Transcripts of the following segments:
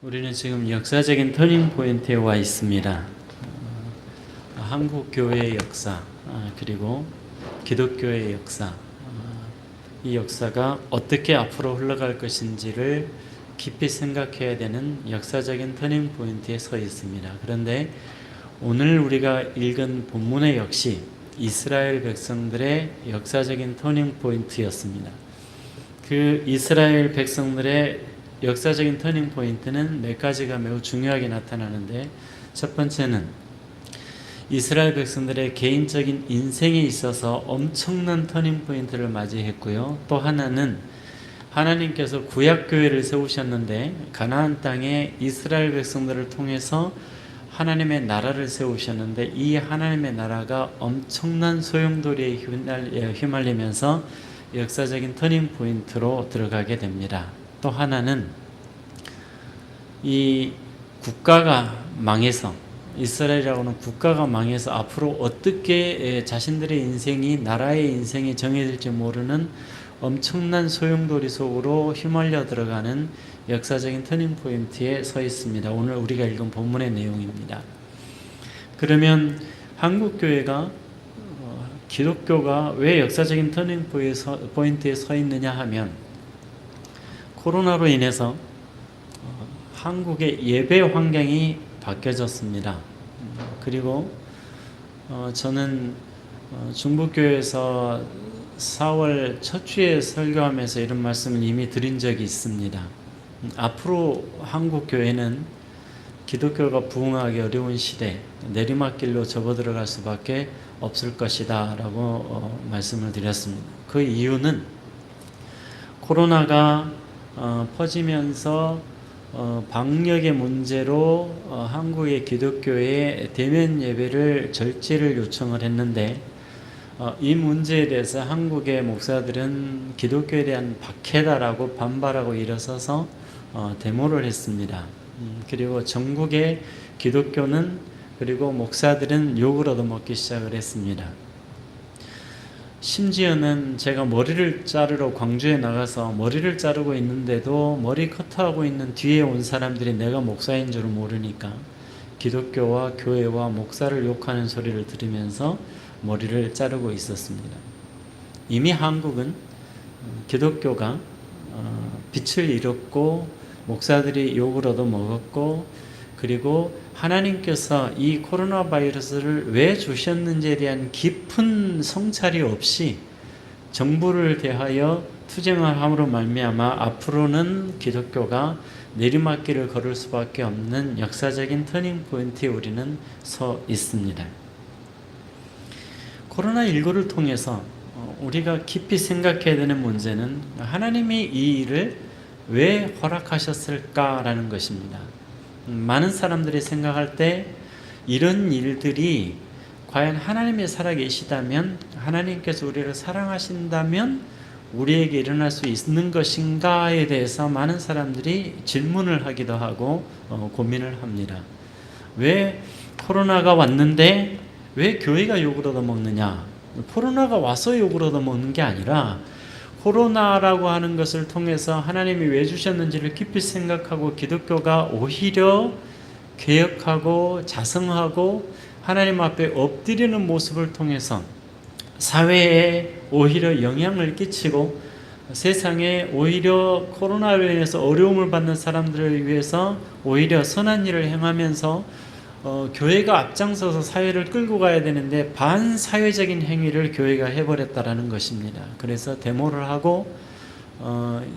우리는 지금 역사적인 터닝 포인트에 와 있습니다. 한국 교회의 역사, 그리고 기독교의 역사, 이 역사가 어떻게 앞으로 흘러갈 것인지를 깊이 생각해야 되는 역사적인 터닝 포인트에 서 있습니다. 그런데 오늘 우리가 읽은 본문의 역시 이스라엘 백성들의 역사적인 터닝 포인트였습니다. 그 이스라엘 백성들의 역사적인 터닝 포인트는 몇 가지가 매우 중요하게 나타나는데, 첫 번째는 이스라엘 백성들의 개인적인 인생에 있어서 엄청난 터닝 포인트를 맞이했고요. 또 하나는 하나님께서 구약교회를 세우셨는데 가나안 땅에 이스라엘 백성들을 통해서 하나님의 나라를 세우셨는데, 이 하나님의 나라가 엄청난 소용돌이에 휘말리면서 역사적인 터닝 포인트로 들어가게 됩니다. 또 하나는 이 국가가 망해서, 이스라엘이라고 하는 국가가 망해서 앞으로 어떻게 자신들의 인생이, 나라의 인생이 정해질지 모르는 엄청난 소용돌이 속으로 휘말려 들어가는 역사적인 터닝 포인트에 서 있습니다. 오늘 우리가 읽은 본문의 내용입니다. 그러면 한국교회가, 기독교가 왜 역사적인 터닝 포인트에 서 있느냐 하면, 코로나로 인해서 한국의 예배 환경이 바뀌어졌습니다. 그리고 저는 중부교회에서 4월 첫 주에 설교하면서 이런 말씀을 이미 드린 적이 있습니다. 앞으로 한국교회는 기독교가 부흥하기 어려운 시대, 내리막길로 접어들어갈 수밖에 없을 것이다 라고 말씀을 드렸습니다. 그 이유는 코로나가 퍼지면서 방역의 문제로 한국의 기독교의 대면 예배를 절제를 요청을 했는데, 이 문제에 대해서 한국의 목사들은 기독교에 대한 박해다라고 반발하고 일어서서 데모를 했습니다. 그리고 전국의 기독교는, 그리고 목사들은 욕을 얻어먹기 시작을 했습니다. 심지어는 제가 머리를 자르러 광주에 나가서 머리를 자르고 있는데도 머리 커트하고 있는 뒤에 온 사람들이 내가 목사인 줄 모르니까 기독교와 교회와 목사를 욕하는 소리를 들으면서 머리를 자르고 있었습니다. 이미 한국은 기독교가 빛을 잃었고, 목사들이 욕을 얻어먹었고, 그리고 하나님께서 이 코로나 바이러스를 왜 주셨는지에 대한 깊은 성찰이 없이 정부를 대하여 투쟁을 함으로 말미암아 앞으로는 기독교가 내리막길을 걸을 수밖에 없는 역사적인 터닝 포인트에 우리는 서 있습니다. 코로나19를 통해서 우리가 깊이 생각해야 되는 문제는, 하나님이 이 일을 왜 허락하셨을까라는 것입니다. 많은 사람들이 생각할 때 이런 일들이 과연 하나님이 살아계시다면, 하나님께서 우리를 사랑하신다면 우리에게 일어날 수 있는 것인가에 대해서 많은 사람들이 질문을 하기도 하고 고민을 합니다. 왜 코로나가 왔는데 왜 교회가 욕을 얻어먹느냐? 코로나가 와서 욕을 얻어먹는 게 아니라, 코로나라고 하는 것을 통해서 하나님이 왜 주셨는지를 깊이 생각하고 기독교가 오히려 개혁하고 자성하고 하나님 앞에 엎드리는 모습을 통해서 사회에 오히려 영향을 끼치고, 세상에 오히려 코로나로 인해서 어려움을 받는 사람들을 위해서 오히려 선한 일을 행하면서 교회가 앞장서서 사회를 끌고 가야 되는데 반사회적인 행위를 교회가 해버렸다라는 것입니다. 그래서 데모를 하고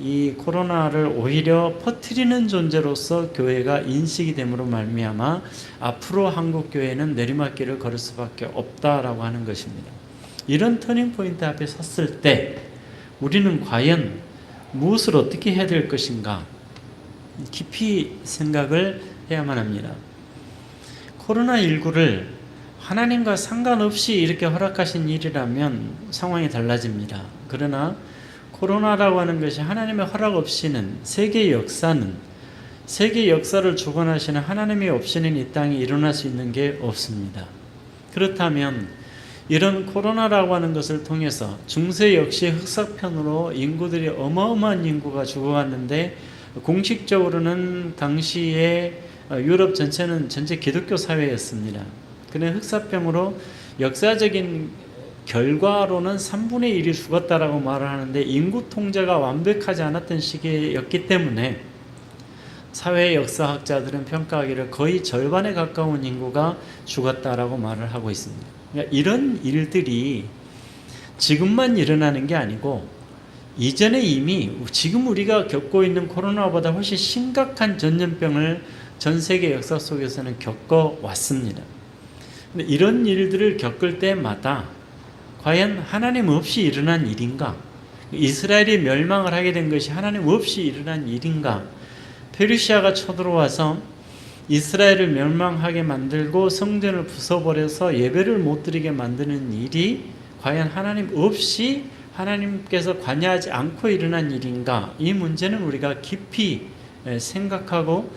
이 코로나를 오히려 퍼뜨리는 존재로서 교회가 인식이 됨으로 말미암아 앞으로 한국 교회는 내리막길을 걸을 수밖에 없다라고 하는 것입니다. 이런 터닝 포인트 앞에 섰을 때 우리는 과연 무엇을 어떻게 해야 될 것인가 깊이 생각을 해야만 합니다. 코로나19를 하나님과 상관없이 이렇게 허락하신 일이라면 상황이 달라집니다. 그러나 코로나라고 하는 것이 하나님의 허락 없이는, 세계 역사를 주관하시는 하나님이 없이는 이 땅에 일어날 수 있는 게 없습니다. 그렇다면 이런 코로나라고 하는 것을 통해서 중세 역시 흑사편으로 인구들이 어마어마한 인구가 죽어갔는데, 공식적으로는 당시에 유럽 전체는 전체 기독교 사회였습니다. 그런데 흑사병으로 역사적인 결과로는 3분의 1이 죽었다라고 말을 하는데 인구 통제가 완벽하지 않았던 시기였기 때문에 사회 역사학자들은 평가하기를 거의 절반에 가까운 인구가 죽었다라고 말을 하고 있습니다. 그러니까 이런 일들이 지금만 일어나는 게 아니고 이전에 이미 지금 우리가 겪고 있는 코로나보다 훨씬 심각한 전염병을 전 세계 역사 속에서는 겪어왔습니다. 근데 이런 일들을 겪을 때마다 과연 하나님 없이 일어난 일인가? 이스라엘이 멸망을 하게 된 것이 하나님 없이 일어난 일인가? 페르시아가 쳐들어와서 이스라엘을 멸망하게 만들고 성전을 부숴버려서 예배를 못 드리게 만드는 일이 과연 하나님 없이 하나님께서 관여하지 않고 일어난 일인가? 이 문제는 우리가 깊이 생각하고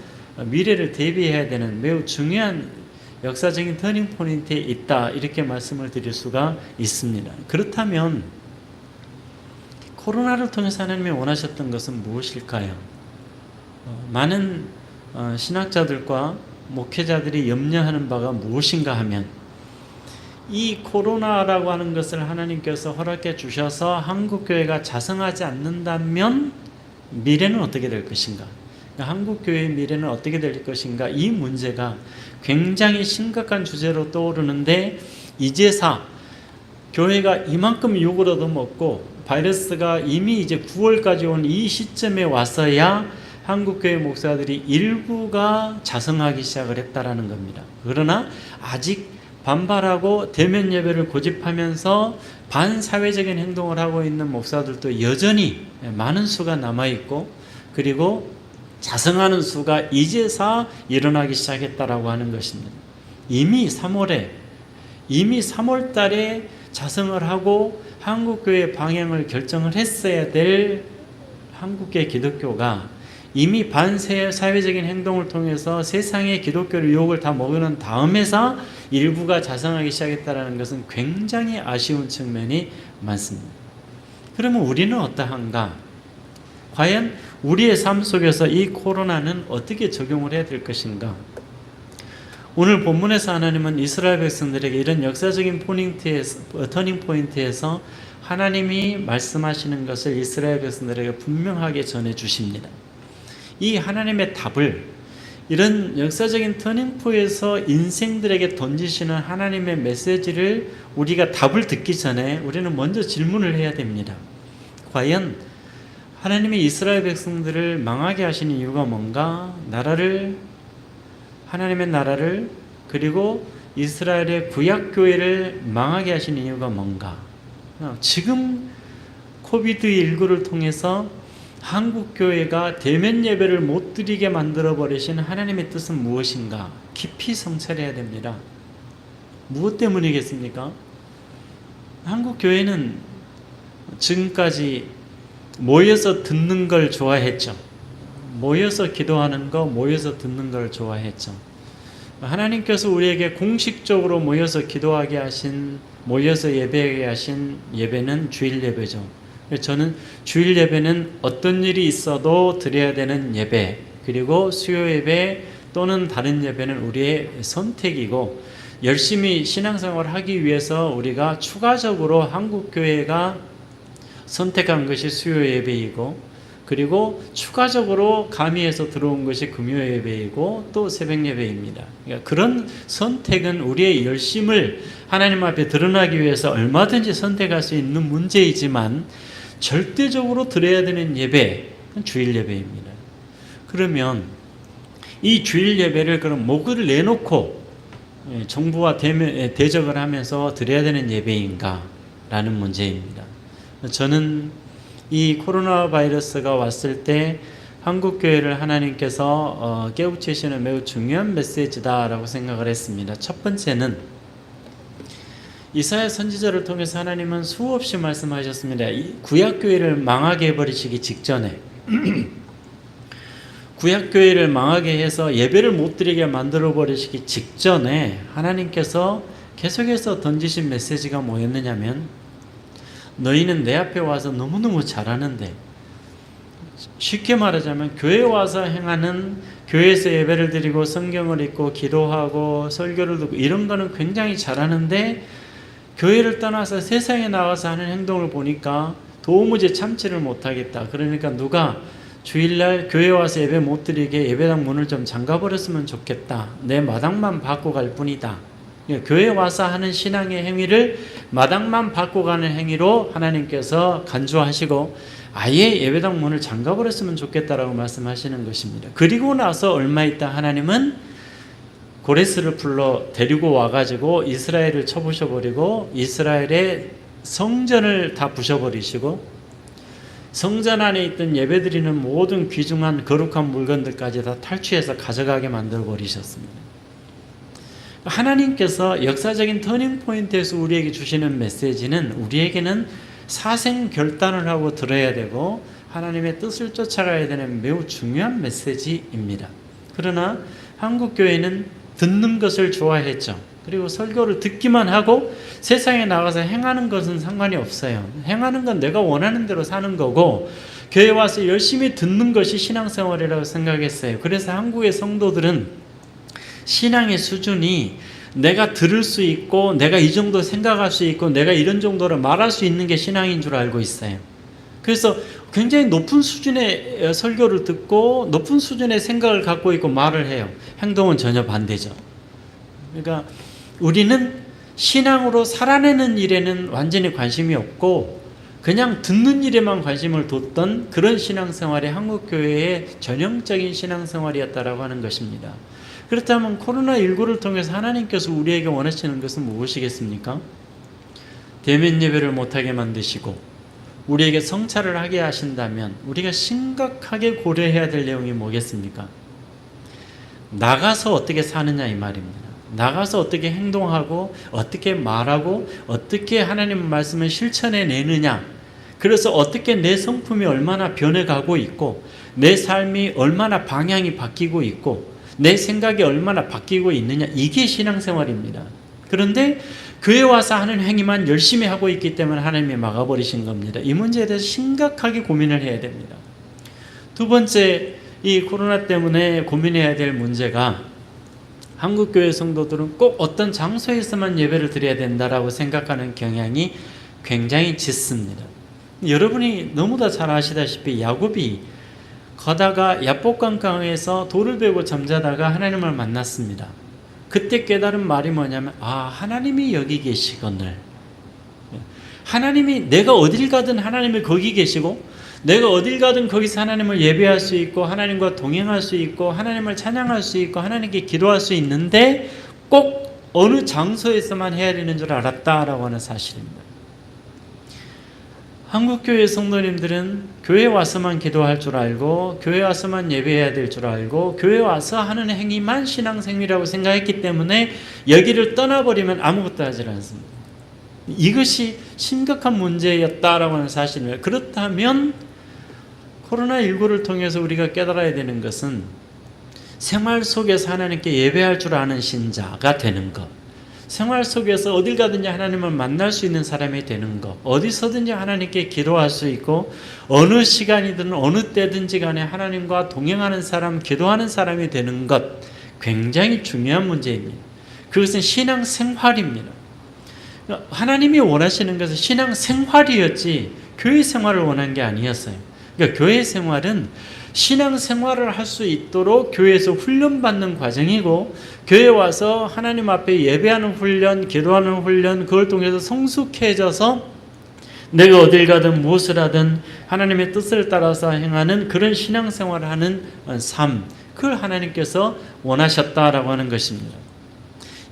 미래를 대비해야 되는 매우 중요한 역사적인 터닝 포인트에 있다, 이렇게 말씀을 드릴 수가 있습니다. 그렇다면 코로나를 통해서 하나님이 원하셨던 것은 무엇일까요? 많은 신학자들과 목회자들이 염려하는 바가 무엇인가 하면 이 코로나라고 하는 것을 하나님께서 허락해 주셔서 한국교회가 자성하지 않는다면 미래는 어떻게 될 것인가? 한국교회의 미래는 어떻게 될 것인가? 이 문제가 굉장히 심각한 주제로 떠오르는데 이제사 교회가 이만큼 욕을 얻어먹고 바이러스가 이미 이제 9월까지 온 이 시점에 와서야 한국교회 목사들이 일부가 자성하기 시작을 했다라는 겁니다. 그러나 아직 반발하고 대면 예배를 고집하면서 반사회적인 행동을 하고 있는 목사들도 여전히 많은 수가 남아있고, 그리고 자성하는 수가 이제서 일어나기 시작했다라고 하는 것입니다. 이미 3월 달에 자성을 하고 한국교회 방향을 결정을 했어야 될 한국계 기독교가 이미 반사회적인 행동을 통해서 세상의 기독교를 유혹을 다 먹는 다음에서 일부가 자성하기 시작했다는 것은 굉장히 아쉬운 측면이 많습니다. 그러면 우리는 어떠한가? 과연 우리의 삶 속에서 이 코로나는 어떻게 적용을 해야 될 것인가? 오늘 본문에서 하나님은 이스라엘 백성들에게 이런 역사적인 터닝 포인트에서 하나님이 말씀하시는 것을 이스라엘 백성들에게 분명하게 전해 주십니다. 이 하나님의 답을, 이런 역사적인 터닝포에서 인생들에게 던지시는 하나님의 메시지를 우리가 답을 듣기 전에 우리는 먼저 질문을 해야 됩니다. 과연 하나님이 이스라엘 백성들을 망하게 하시는 이유가 뭔가? 하나님의 나라를, 그리고 이스라엘의 구약교회를 망하게 하시는 이유가 뭔가? 지금 코비드19를 통해서 한국교회가 대면 예배를 못 드리게 만들어버리신 하나님의 뜻은 무엇인가? 깊이 성찰해야 됩니다. 무엇 때문이겠습니까? 한국교회는 지금까지 모여서 듣는 걸 좋아했죠. 모여서 기도하는 거, 모여서 듣는 걸 좋아했죠. 하나님께서 우리에게 공식적으로 모여서 기도하게 하신, 모여서 예배하게 하신 예배는 주일 예배죠. 저는 주일 예배는 어떤 일이 있어도 드려야 되는 예배, 그리고 수요 예배 또는 다른 예배는 우리의 선택이고, 열심히 신앙생활을 하기 위해서 우리가 추가적으로 한국교회가 선택한 것이 수요 예배이고, 그리고 추가적으로 가미해서 들어온 것이 금요 예배이고 또 새벽 예배입니다. 그러니까 그런 선택은 우리의 열심을 하나님 앞에 드러나기 위해서 얼마든지 선택할 수 있는 문제이지만, 절대적으로 드려야 되는 예배는 주일 예배입니다. 그러면 이 주일 예배를 그럼 목을 내놓고 정부와 대적을 하면서 드려야 되는 예배인가? 라는 문제입니다. 저는 이 코로나 바이러스가 왔을 때 한국교회를 하나님께서 깨우치시는 매우 중요한 메시지다라고 생각을 했습니다. 첫 번째는 이사야 선지자를 통해서 하나님은 수없이 말씀하셨습니다. 구약교회를 망하게 해버리시기 직전에 구약교회를 망하게 해서 예배를 못 드리게 만들어버리시기 직전에 하나님께서 계속해서 던지신 메시지가 뭐였느냐면, 너희는 내 앞에 와서 너무너무 잘하는데 쉽게 말하자면 교회 와서 행하는, 교회에서 예배를 드리고 성경을 읽고 기도하고 설교를 듣고 이런 거는 굉장히 잘하는데, 교회를 떠나서 세상에 나가서 하는 행동을 보니까 도무지 참지를 못하겠다. 그러니까 누가 주일날 교회 와서 예배 못 드리게 예배당 문을 좀 잠가버렸으면 좋겠다. 내 마당만 받고 갈 뿐이다. 교회 와서 하는 신앙의 행위를 마당만 받고 가는 행위로 하나님께서 간주하시고 아예 예배당 문을 잠가버렸으면 좋겠다라고 말씀하시는 것입니다. 그리고 나서 얼마 있다 하나님은 고레스를 불러 데리고 와가지고 이스라엘을 쳐부셔버리고 이스라엘의 성전을 다 부셔버리시고 성전 안에 있던 예배드리는 모든 귀중한 거룩한 물건들까지 다 탈취해서 가져가게 만들어 버리셨습니다. 하나님께서 역사적인 터닝포인트에서 우리에게 주시는 메시지는 우리에게는 사생결단을 하고 들어야 되고 하나님의 뜻을 쫓아가야 되는 매우 중요한 메시지입니다. 그러나 한국교회는 듣는 것을 좋아했죠. 그리고 설교를 듣기만 하고 세상에 나가서 행하는 것은 상관이 없어요. 행하는 건 내가 원하는 대로 사는 거고 교회 와서 열심히 듣는 것이 신앙생활이라고 생각했어요. 그래서 한국의 성도들은 신앙의 수준이 내가 들을 수 있고 내가 이 정도 생각할 수 있고 내가 이런 정도로 말할 수 있는 게 신앙인 줄 알고 있어요. 그래서 굉장히 높은 수준의 설교를 듣고 높은 수준의 생각을 갖고 있고 말을 해요. 행동은 전혀 반대죠. 그러니까 우리는 신앙으로 살아내는 일에는 완전히 관심이 없고 그냥 듣는 일에만 관심을 뒀던 그런 신앙생활이 한국교회의 전형적인 신앙생활이었다라고 하는 것입니다. 그렇다면 코로나19를 통해서 하나님께서 우리에게 원하시는 것은 무엇이겠습니까? 대면 예배를 못하게 만드시고 우리에게 성찰을 하게 하신다면 우리가 심각하게 고려해야 될 내용이 뭐겠습니까? 나가서 어떻게 사느냐 이 말입니다. 나가서 어떻게 행동하고 어떻게 말하고 어떻게 하나님 말씀을 실천해내느냐, 그래서 어떻게 내 성품이 얼마나 변해가고 있고 내 삶이 얼마나 방향이 바뀌고 있고 내 생각이 얼마나 바뀌고 있느냐, 이게 신앙생활입니다. 그런데 교회 와서 하는 행위만 열심히 하고 있기 때문에 하나님이 막아버리신 겁니다. 이 문제에 대해서 심각하게 고민을 해야 됩니다. 두 번째, 이 코로나 때문에 고민해야 될 문제가 한국교회 성도들은 꼭 어떤 장소에서만 예배를 드려야 된다라고 생각하는 경향이 굉장히 짙습니다. 여러분이 너무나 잘 아시다시피 야곱이 가다가 야복강강에서 돌을 베고 잠자다가 하나님을 만났습니다. 그때 깨달은 말이 뭐냐면 하나님이 여기 계시거늘, 하나님이, 내가 어딜 가든 하나님이 거기 계시고 내가 어딜 가든 거기서 하나님을 예배할 수 있고 하나님과 동행할 수 있고 하나님을 찬양할 수 있고 하나님께 기도할 수 있는데 꼭 어느 장소에서만 해야 되는 줄 알았다라고 하는 사실입니다. 한국교회 성도님들은 교회 와서만 기도할 줄 알고 교회 와서만 예배해야 될 줄 알고 교회 와서 하는 행위만 신앙생활이라고 생각했기 때문에 여기를 떠나버리면 아무것도 하지 않습니다. 이것이 심각한 문제였다라고 하는 사실입니다. 그렇다면 코로나19를 통해서 우리가 깨달아야 되는 것은 생활 속에서 하나님께 예배할 줄 아는 신자가 되는 것, 생활 속에서 어딜 가든지 하나님을 만날 수 있는 사람이 되는 것, 어디서든지 하나님께 기도할 수 있고 어느 시간이든 어느 때든지 간에 하나님과 동행하는 사람, 기도하는 사람이 되는 것, 굉장히 중요한 문제입니다. 그것은 신앙생활입니다. 하나님이 원하시는 것은 신앙생활이었지 교회 생활을 원한 게 아니었어요. 그러니까 교회 생활은 신앙생활을 할 수 있도록 교회에서 훈련받는 과정이고 교회 와서 하나님 앞에 예배하는 훈련, 기도하는 훈련, 그걸 통해서 성숙해져서 내가 어딜 가든 무엇을 하든 하나님의 뜻을 따라서 행하는 그런 신앙생활을 하는 삶, 그걸 하나님께서 원하셨다라고 하는 것입니다.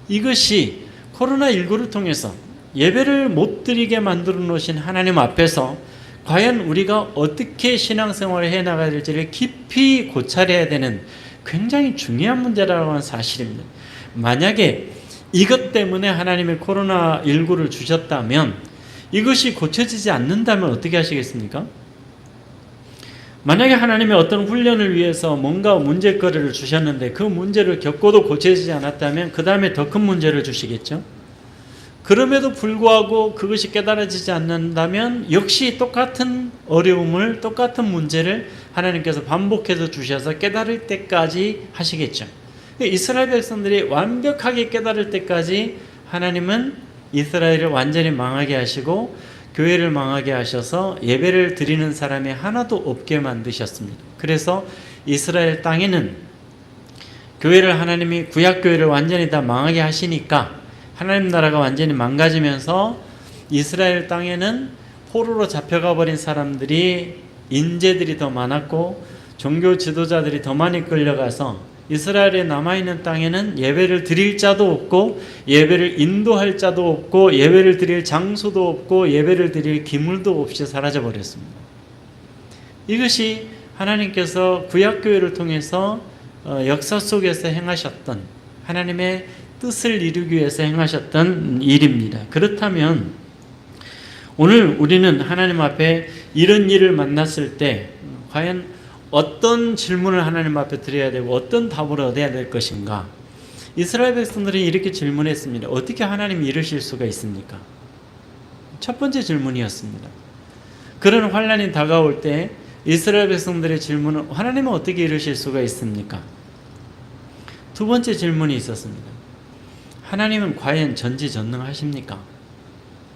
이것이 코로나19를 통해서 예배를 못 드리게 만들어 놓으신 하나님 앞에서 과연 우리가 어떻게 신앙생활을 해나가야 될지를 깊이 고찰해야 되는 굉장히 중요한 문제라고 하는 사실입니다. 만약에 이것 때문에 하나님의 코로나19를 주셨다면 이것이 고쳐지지 않는다면 어떻게 하시겠습니까? 만약에 하나님이 어떤 훈련을 위해서 뭔가 문제거리를 주셨는데 그 문제를 겪고도 고쳐지지 않았다면 그 다음에 더 큰 문제를 주시겠죠? 그럼에도 불구하고 그것이 깨달아지지 않는다면 역시 똑같은 어려움을, 똑같은 문제를 하나님께서 반복해서 주셔서 깨달을 때까지 하시겠죠. 이스라엘 백성들이 완벽하게 깨달을 때까지 하나님은 이스라엘을 완전히 망하게 하시고 교회를 망하게 하셔서 예배를 드리는 사람이 하나도 없게 만드셨습니다. 그래서 이스라엘 땅에는 교회를 하나님이 구약교회를 완전히 다 망하게 하시니까 하나님 나라가 완전히 망가지면서 이스라엘 땅에는 포로로 잡혀가 버린 사람들이 인재들이 더 많았고 종교 지도자들이 더 많이 끌려가서 이스라엘에 남아있는 땅에는 예배를 드릴 자도 없고 예배를 인도할 자도 없고 예배를 드릴 장소도 없고 예배를 드릴 기물도 없이 사라져 버렸습니다. 이것이 하나님께서 구약교회를 통해서 역사 속에서 행하셨던 하나님의 뜻을 이루기 위해서 행하셨던 일입니다. 그렇다면 오늘 우리는 하나님 앞에 이런 일을 만났을 때 과연 어떤 질문을 하나님 앞에 드려야 되고 어떤 답을 얻어야 될 것인가? 이스라엘 백성들이 이렇게 질문했습니다. 어떻게 하나님이 이러실 수가 있습니까? 첫 번째 질문이었습니다. 그런 환난이 다가올 때 이스라엘 백성들의 질문은 하나님은 어떻게 이러실 수가 있습니까? 두 번째 질문이 있었습니다. 하나님은 과연 전지전능하십니까?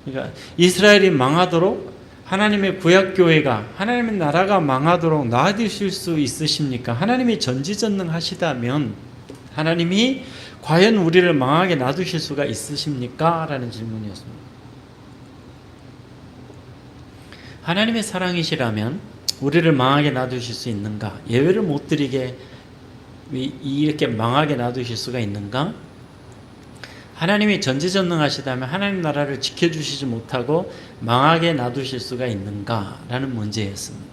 그러니까 이스라엘이 망하도록 하나님의 구약교회가 하나님의 나라가 망하도록 놔두실 수 있으십니까? 하나님이 전지전능하시다면 하나님이 과연 우리를 망하게 놔두실 수가 있으십니까? 라는 질문이었습니다. 하나님의 사랑이시라면 우리를 망하게 놔두실 수 있는가? 예외를 못 드리게 이렇게 망하게 놔두실 수가 있는가? 하나님이 전지전능하시다면 하나님 나라를 지켜주시지 못하고 망하게 놔두실 수가 있는가라는 문제였습니다.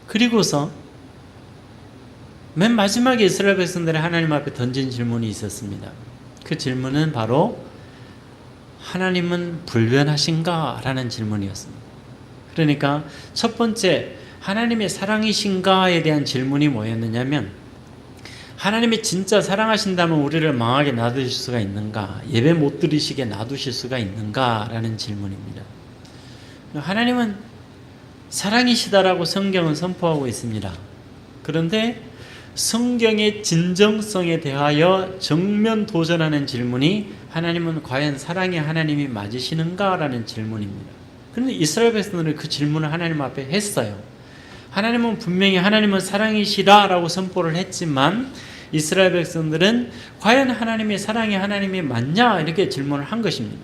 그리고서 맨 마지막에 이스라엘 백성들이 하나님 앞에 던진 질문이 있었습니다. 그 질문은 바로 하나님은 불변하신가? 라는 질문이었습니다. 그러니까 첫 번째 하나님의 사랑이신가에 대한 질문이 뭐였느냐면 하나님이 진짜 사랑하신다면 우리를 망하게 놔두실 수가 있는가? 예배 못 드리시게 놔두실 수가 있는가? 라는 질문입니다. 하나님은 사랑이시다라고 성경은 선포하고 있습니다. 그런데 성경의 진정성에 대하여 정면 도전하는 질문이 하나님은 과연 사랑의 하나님이 맞으시는가? 라는 질문입니다. 그런데 이스라엘 백성들은 그 질문을 하나님 앞에 했어요. 하나님은 분명히 하나님은 사랑이시라라고 선포를 했지만 이스라엘 백성들은 과연 하나님의 사랑의 하나님이 맞냐 이렇게 질문을 한 것입니다.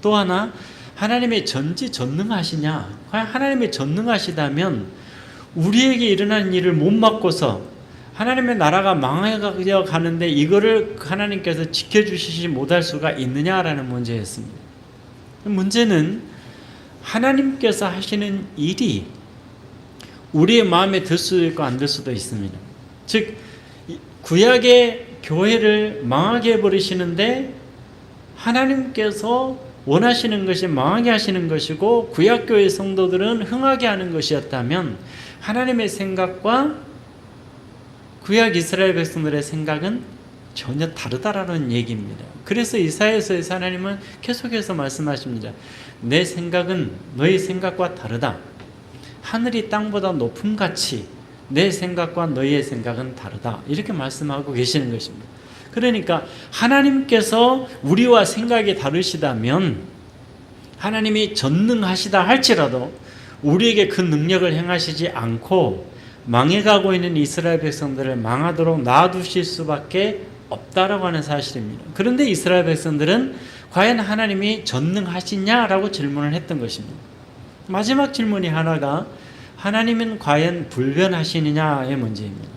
또 하나 하나님의 전지전능하시냐? 과연 하나님의 전능하시다면 우리에게 일어나는 일을 못 막고서 하나님의 나라가 망해져 가는데 이거를 하나님께서 지켜주시지 못할 수가 있느냐라는 문제였습니다. 문제는 하나님께서 하시는 일이 우리의 마음에 들 수도 있고 안 들 수도 있습니다. 즉 구약의 교회를 망하게 해버리시는데 하나님께서 원하시는 것이 망하게 하시는 것이고 구약교회 성도들은 흥하게 하는 것이었다면 하나님의 생각과 구약 이스라엘 백성들의 생각은 전혀 다르다라는 얘기입니다. 그래서 이사야서에서 하나님은 계속해서 말씀하십니다. 내 생각은 너희 생각과 다르다. 하늘이 땅보다 높음같이 내 생각과 너희의 생각은 다르다. 이렇게 말씀하고 계시는 것입니다. 그러니까 하나님께서 우리와 생각이 다르시다면 하나님이 전능하시다 할지라도 우리에게 그 능력을 행하시지 않고 망해가고 있는 이스라엘 백성들을 망하도록 놔두실 수밖에 없다라고 하는 사실입니다. 그런데 이스라엘 백성들은 과연 하나님이 전능하시냐라고 질문을 했던 것입니다. 마지막 질문이 하나가 하나님은 과연 불변하시느냐의 문제입니다.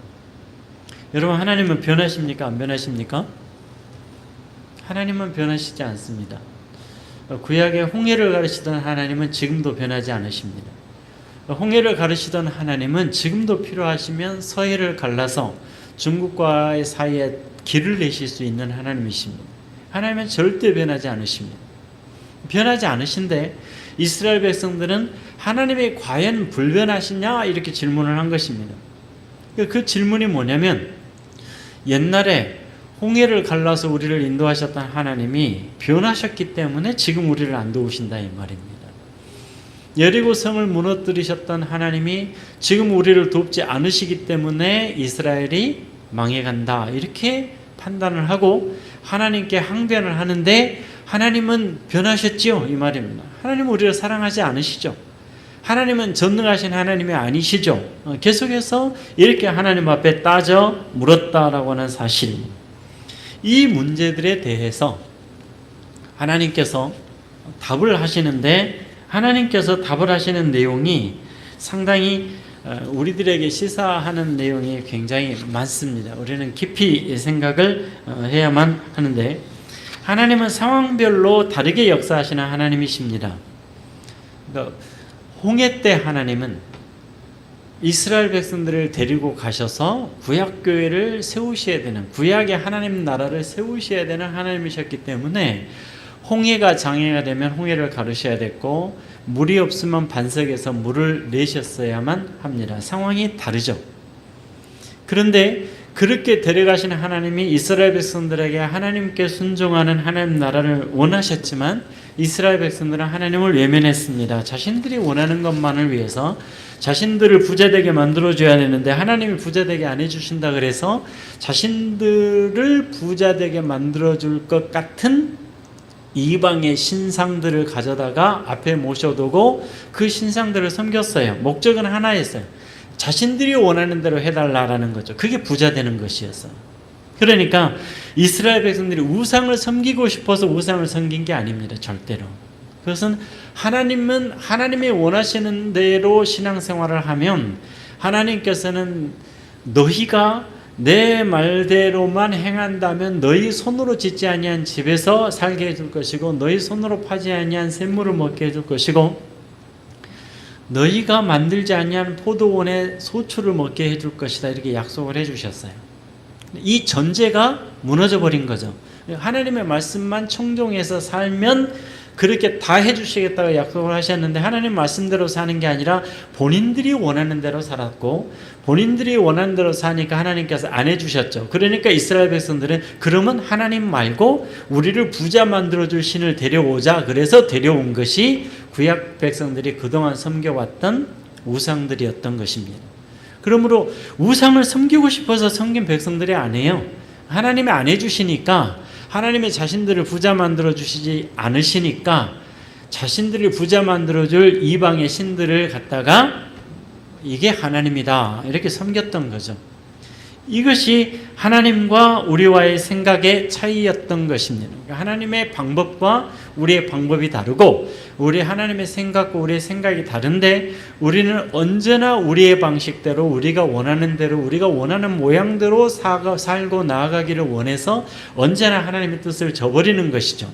여러분 하나님은 변하십니까? 안 변하십니까? 하나님은 변하시지 않습니다. 구약의 홍해를 가르치던 하나님은 지금도 변하지 않으십니다. 홍해를 가르치던 하나님은 지금도 필요하시면 서해를 갈라서 중국과의 사이에 길을 내실 수 있는 하나님이십니다. 하나님은 절대 변하지 않으십니다. 변하지 않으신데 이스라엘 백성들은 하나님이 과연 불변하시냐 이렇게 질문을 한 것입니다. 그 질문이 뭐냐면 옛날에 홍해를 갈라서 우리를 인도하셨던 하나님이 변하셨기 때문에 지금 우리를 안 도우신다 이 말입니다. 여리고 성을 무너뜨리셨던 하나님이 지금 우리를 돕지 않으시기 때문에 이스라엘이 망해간다, 이렇게 판단을 하고 하나님께 항변을 하는데, 하나님은 변하셨지요, 이 말입니다. 하나님은 우리를 사랑하지 않으시죠. 하나님은 전능하신 하나님이 아니시죠. 계속해서 이렇게 하나님 앞에 따져 물었다라고 하는 사실입니다. 이 문제들에 대해서 하나님께서 답을 하시는데, 하나님께서 답을 하시는 내용이 상당히 우리들에게 시사하는 내용이 굉장히 많습니다. 우리는 깊이 생각을 해야만 하는데, 하나님은 상황별로 다르게 역사하시는 하나님이십니다. 그러니까 홍해 때 하나님은 이스라엘 백성들을 데리고 가셔서 구약교회를 세우셔야 되는, 구약의 하나님 나라를 세우셔야 되는 하나님이셨기 때문에 홍해가 장애가 되면 홍해를 가르셔야 됐고, 물이 없으면 반석에서 물을 내셨어야만 합니다. 상황이 다르죠. 그런데 그렇게 데려가시는 하나님이 이스라엘 백성들에게 하나님께 순종하는 하나님 나라를 원하셨지만, 이스라엘 백성들은 하나님을 외면했습니다. 자신들이 원하는 것만을 위해서 자신들을 부자되게 만들어줘야 되는데 하나님이 부자되게 안 해주신다 그래서 자신들을 부자되게 만들어줄 것 같은 이방의 신상들을 가져다가 앞에 모셔두고 그 신상들을 섬겼어요. 목적은 하나였어요. 자신들이 원하는 대로 해달라라는 거죠. 그게 부자 되는 것이었어요. 그러니까 이스라엘 백성들이 우상을 섬기고 싶어서 우상을 섬긴 게 아닙니다. 절대로. 그것은 하나님은 하나님이 원하시는 대로 신앙생활을 하면 하나님께서는 너희가 내 말대로만 행한다면 너희 손으로 짓지 아니한 집에서 살게 해줄 것이고, 너희 손으로 파지 아니한 샘물을 먹게 해줄 것이고, 너희가 만들지 아니한 포도원의 소출을 먹게 해줄 것이다, 이렇게 약속을 해주셨어요. 이 전제가 무너져 버린 거죠. 하나님의 말씀만 청종해서 살면 그렇게 다 해주시겠다고 약속을 하셨는데, 하나님 말씀대로 사는 게 아니라 본인들이 원하는 대로 살았고, 본인들이 원하는 대로 사니까 하나님께서 안 해주셨죠. 그러니까 이스라엘 백성들은 그러면 하나님 말고 우리를 부자 만들어줄 신을 데려오자, 그래서 데려온 것이 구약 백성들이 그동안 섬겨왔던 우상들이었던 것입니다. 그러므로 우상을 섬기고 싶어서 섬긴 백성들이 아니에요. 하나님이 안 해주시니까, 하나님의 자신들을 부자 만들어 주시지 않으시니까 자신들을 부자 만들어 줄 이방의 신들을 갖다가 이게 하나님이다, 이렇게 섬겼던 거죠. 이것이 하나님과 우리와의 생각의 차이였던 것입니다. 하나님의 방법과 우리의 방법이 다르고, 우리 하나님의 생각과 우리의 생각이 다른데, 우리는 언제나 우리의 방식대로, 우리가 원하는 대로, 우리가 원하는 모양대로 살고 나아가기를 원해서 언제나 하나님의 뜻을 저버리는 것이죠.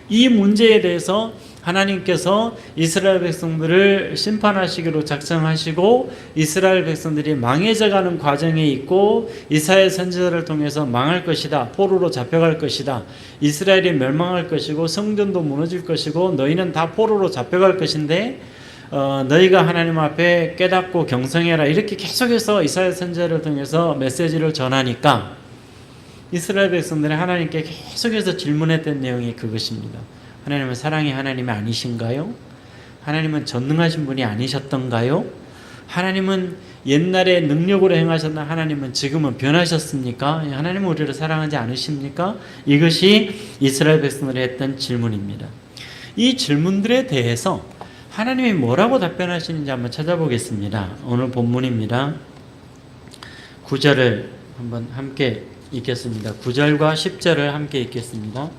이 문제에 대해서 하나님께서 이스라엘 백성들을 심판하시기로 작정하시고, 이스라엘 백성들이 망해져가는 과정에 있고, 이사야 선지자를 통해서 망할 것이다, 포로로 잡혀갈 것이다, 이스라엘이 멸망할 것이고 성전도 무너질 것이고 너희는 다 포로로 잡혀갈 것인데 너희가 하나님 앞에 깨닫고 경성해라, 이렇게 계속해서 이사야 선지자를 통해서 메시지를 전하니까 이스라엘 백성들이 하나님께 계속해서 질문했던 내용이 그것입니다. 하나님은 사랑의 하나님이 아니신가요? 하나님은 전능하신 분이 아니셨던가요? 하나님은 옛날에 능력으로 행하셨던 하나님은 지금은 변하셨습니까? 하나님은 우리를 사랑하지 않으십니까? 이것이 이스라엘 백성들이 했던 질문입니다. 이 질문들에 대해서 하나님이 뭐라고 답변하시는지 한번 찾아보겠습니다. 오늘 본문입니다. 9절을 한번 함께 읽겠습니다. 9절과 10절을 함께 읽겠습니다.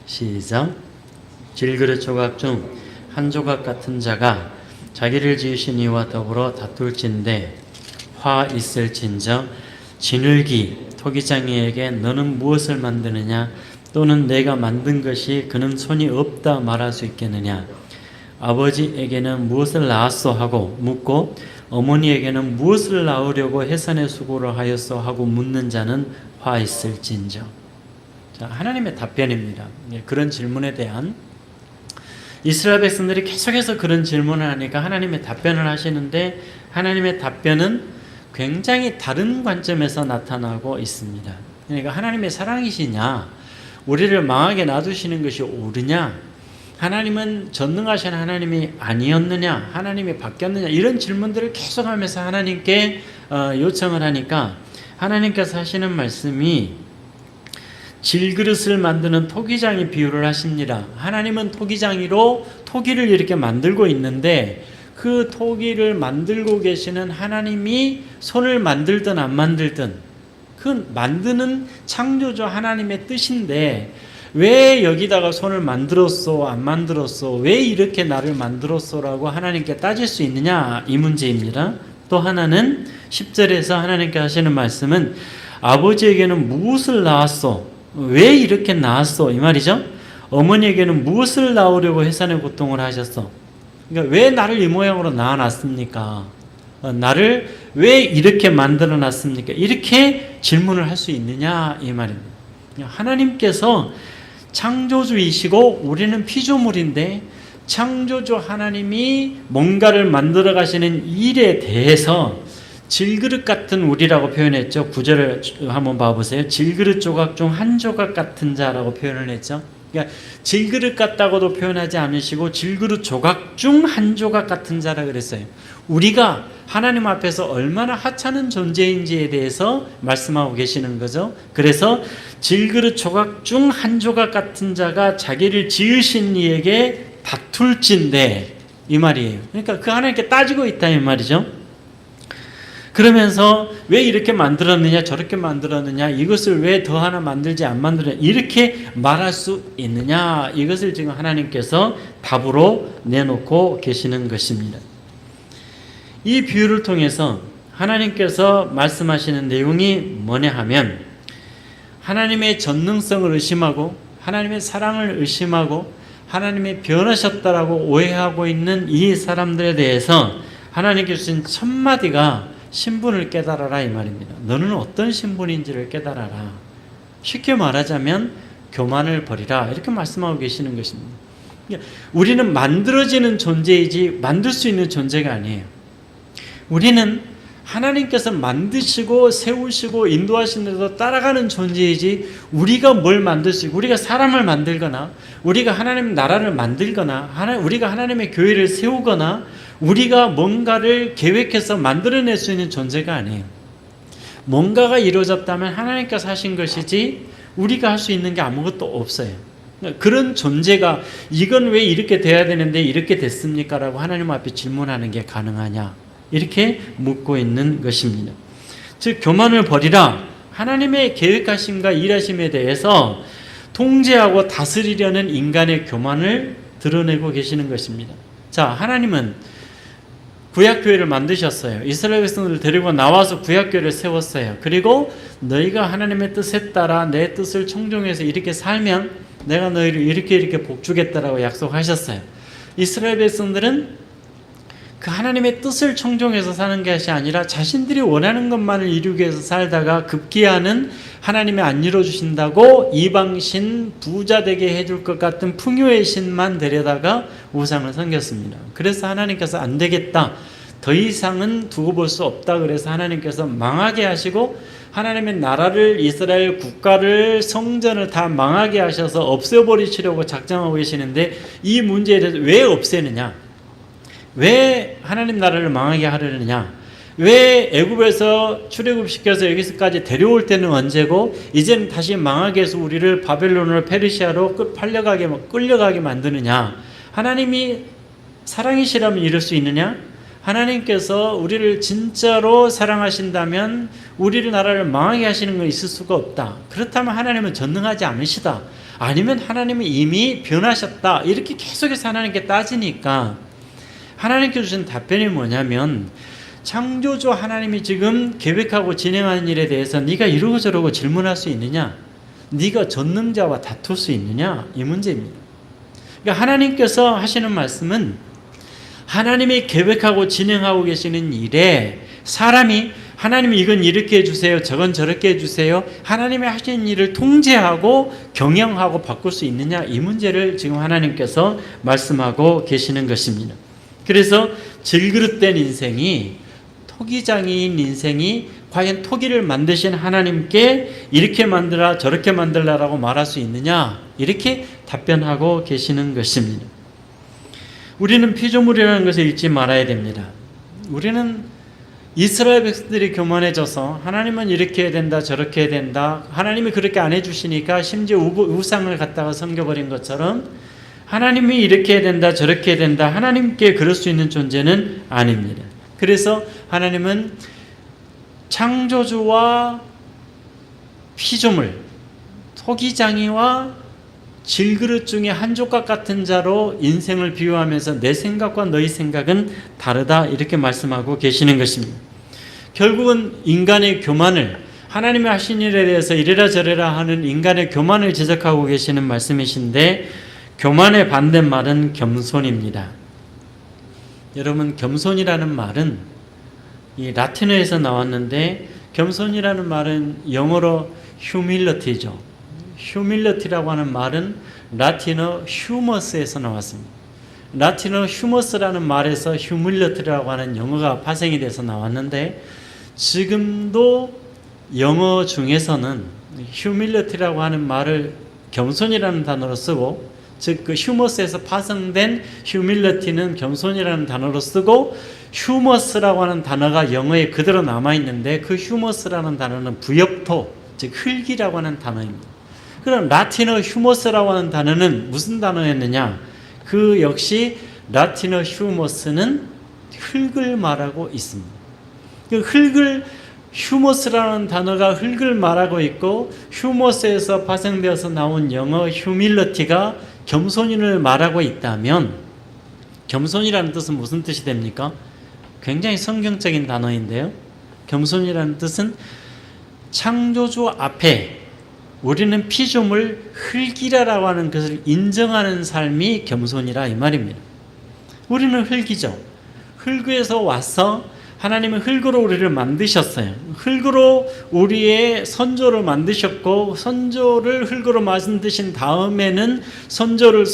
시작. 질그릇 조각 중 한 조각 같은 자가 자기를 지으신 이와 더불어 다툴진대 화 있을진저 진흙이 토기장이에게 너는 무엇을 만드느냐, 또는 내가 만든 것이 그는 손이 없다 말할 수 있겠느냐. 아버지에게는 무엇을 낳았소 하고 묻고, 어머니에게는 무엇을 낳으려고 해산의 수고를 하였소 하고 묻는 자는 화 있을진저. 자, 하나님의 답변입니다. 그런 질문에 대한 이스라엘 백성들이 계속해서 그런 질문을 하니까 하나님의 답변을 하시는데, 하나님의 답변은 굉장히 다른 관점에서 나타나고 있습니다. 그러니까 하나님의 사랑이시냐, 우리를 망하게 놔두시는 것이 옳으냐, 하나님은 전능하신 하나님이 아니었느냐? 하나님이 바뀌었느냐? 이런 질문들을 계속하면서 하나님께 요청을 하니까 하나님께서 하시는 말씀이 질그릇을 만드는 토기장이 비유를 하십니다. 하나님은 토기장이로 토기를 이렇게 만들고 있는데 그 토기를 만들고 계시는 하나님이 손을 만들든 안 만들든 그 만드는 창조주 하나님의 뜻인데 왜 여기다가 손을 만들었소 안 만들었소 왜 이렇게 나를 만들었소라고 하나님께 따질 수 있느냐 이 문제입니다. 또 하나는 10절에서 하나님께 하시는 말씀은 아버지에게는 무엇을 낳았소 왜 이렇게 낳았소 이 말이죠. 어머니에게는 무엇을 낳으려고 해산의 고통을 하셨어. 그러니까 왜 나를 이 모양으로 낳아놨습니까? 나를 왜 이렇게 만들어 놨습니까? 이렇게 질문을 할 수 있느냐 이 말입니다. 하나님께서 창조주이시고 우리는 피조물인데 창조주 하나님이 뭔가를 만들어 가시는 일에 대해서 질그릇 같은 우리라고 표현했죠. 9절을 한번 봐보세요. 질그릇 조각 중 한 조각 같은 자라고 표현을 했죠. 그러니까 질그릇 같다고도 표현하지 않으시고 질그릇 조각 중 한 조각 같은 자라 그랬어요. 우리가 하나님 앞에서 얼마나 하찮은 존재인지에 대해서 말씀하고 계시는 거죠. 그래서 질그릇 조각 중 한 조각 같은 자가 자기를 지으신 이에게 다툴진대 이 말이에요. 그러니까 그 하나님께 따지고 있다 이 말이죠. 그러면서 왜 이렇게 만들었느냐 저렇게 만들었느냐 이것을 왜 더 하나 만들지 안 만들었느냐 이렇게 말할 수 있느냐 이것을 지금 하나님께서 답으로 내놓고 계시는 것입니다. 이 비유를 통해서 하나님께서 말씀하시는 내용이 뭐냐 하면 하나님의 전능성을 의심하고 하나님의 사랑을 의심하고 하나님이 변하셨다라고 오해하고 있는 이 사람들에 대해서 하나님께서 주신 첫 마디가 신분을 깨달아라 이 말입니다. 너는 어떤 신분인지를 깨달아라. 쉽게 말하자면 교만을 버리라 이렇게 말씀하고 계시는 것입니다. 우리는 만들어지는 존재이지 만들 수 있는 존재가 아니에요. 우리는 하나님께서 만드시고 세우시고 인도하시는 데 따라가는 존재이지 우리가 뭘 만들 수 있고 우리가 사람을 만들거나 우리가 하나님 나라를 만들거나 우리가 하나님의 교회를 세우거나 우리가 뭔가를 계획해서 만들어낼 수 있는 존재가 아니에요. 뭔가가 이루어졌다면 하나님께서 하신 것이지 우리가 할 수 있는 게 아무것도 없어요. 그런 존재가 이건 왜 이렇게 돼야 되는데 이렇게 됐습니까? 라고 하나님 앞에 질문하는 게 가능하냐? 이렇게 묻고 있는 것입니다. 즉 교만을 버리라. 하나님의 계획하심과 일하심에 대해서 통제하고 다스리려는 인간의 교만을 드러내고 계시는 것입니다. 자, 하나님은 구약교회를 만드셨어요. 이스라엘 백성들을 데리고 나와서 구약교회를 세웠어요. 그리고 너희가 하나님의 뜻에 따라 내 뜻을 청종해서 이렇게 살면 내가 너희를 이렇게 복주겠다라고 약속하셨어요. 이스라엘 백성들은 그 하나님의 뜻을 청종해서 사는 것이 아니라 자신들이 원하는 것만을 이루기 위해서 살다가 급기야는 하나님이 안 이루어주신다고 이방신 부자 되게 해줄 것 같은 풍요의 신만 데려다가 우상을 섬겼습니다. 그래서 하나님께서 안 되겠다. 더 이상은 두고 볼 수 없다. 그래서 하나님께서 망하게 하시고 하나님의 나라를 이스라엘 국가를 성전을 다 망하게 하셔서 없애버리시려고 작정하고 계시는데 이 문제에 대해서 왜 없애느냐? 왜 하나님 나라를 망하게 하려느냐? 왜 애굽에서 출애굽시켜서 여기서까지 데려올 때는 언제고 이제는 다시 망하게 해서 우리를 바벨론으로 페르시아로 끌려가게 만드느냐? 하나님이 사랑이시라면 이럴 수 있느냐? 하나님께서 우리를 진짜로 사랑하신다면 우리를 나라를 망하게 하시는 건 있을 수가 없다. 그렇다면 하나님은 전능하지 않으시다. 아니면 하나님은 이미 변하셨다. 이렇게 계속해서 하나님께 따지니까 하나님께 주신 답변이 뭐냐면 창조주 하나님이 지금 계획하고 진행하는 일에 대해서 네가 이러고 저러고 질문할 수 있느냐? 네가 전능자와 다툴 수 있느냐? 이 문제입니다. 그러니까 하나님께서 하시는 말씀은 하나님이 계획하고 진행하고 계시는 일에 사람이 하나님이 이건 이렇게 해주세요. 저건 저렇게 해주세요. 하나님이 하시는 일을 통제하고 경영하고 바꿀 수 있느냐? 이 문제를 지금 하나님께서 말씀하고 계시는 것입니다. 그래서 질그릇된 인생이 토기장이인 인생이 과연 토기를 만드신 하나님께 이렇게 만들라 저렇게 만들라라고 말할 수 있느냐? 이렇게 답변하고 계시는 것입니다. 우리는 피조물이라는 것을 잊지 말아야 됩니다. 우리는 이스라엘 백성들이 교만해져서 하나님은 이렇게 해야 된다 저렇게 해야 된다, 하나님이 그렇게 안 해주시니까 심지어 우상을 갖다가 섬겨버린 것처럼 하나님이 이렇게 해야 된다 저렇게 해야 된다, 하나님께 그럴 수 있는 존재는 아닙니다. 그래서 하나님은 창조주와 피조물, 토기장이와 질그릇 중에 한 조각 같은 자로 인생을 비유하면서 내 생각과 너희 생각은 다르다 이렇게 말씀하고 계시는 것입니다. 결국은 인간의 교만을, 하나님이 하신 일에 대해서 이래라 저래라 하는 인간의 교만을 지적하고 계시는 말씀이신데, 교만의 반대말은 겸손입니다. 여러분, 겸손이라는 말은 이 라틴어에서 나왔는데, 겸손이라는 말은 영어로 humility죠. humility라고 하는 말은 라틴어 humus에서 나왔습니다. 라틴어 humus라는 말에서 humility라고 하는 영어가 파생이 돼서 나왔는데, 지금도 영어 중에서는 humility라고 하는 말을 겸손이라는 단어로 쓰고, 즉 그 humus에서 파생된 humility는 겸손이라는 단어로 쓰고, humus라고 하는 단어가 영어에 그대로 남아있는데, 그 humus라는 단어는 부엽토, 즉 흙이라고 하는 단어입니다. 그럼 라틴어 휴머스라고 하는 단어는 무슨 단어였느냐? 그 역시 라틴어 휴머스는 흙을 말하고 있습니다. 그 흙을, 휴머스라는 단어가 흙을 말하고 있고, 휴머스에서 파생되어서 나온 영어 휴밀러티가 겸손인을 말하고 있다면, 겸손이라는 뜻은 무슨 뜻이 됩니까? 굉장히 성경적인 단어인데요. 겸손이라는 뜻은 창조주 앞에 우리는 피조물 흙이라고 하는 것을 인정하는 삶이 겸손이라 이 말입니다. 우리는 흙이죠. 흙에서 와서 하나님은 흙으로 우리를 만드셨어요. 흙으로 우리의 선조를 만드셨고, 선조를 흙으로 만드신 다음에는 선조를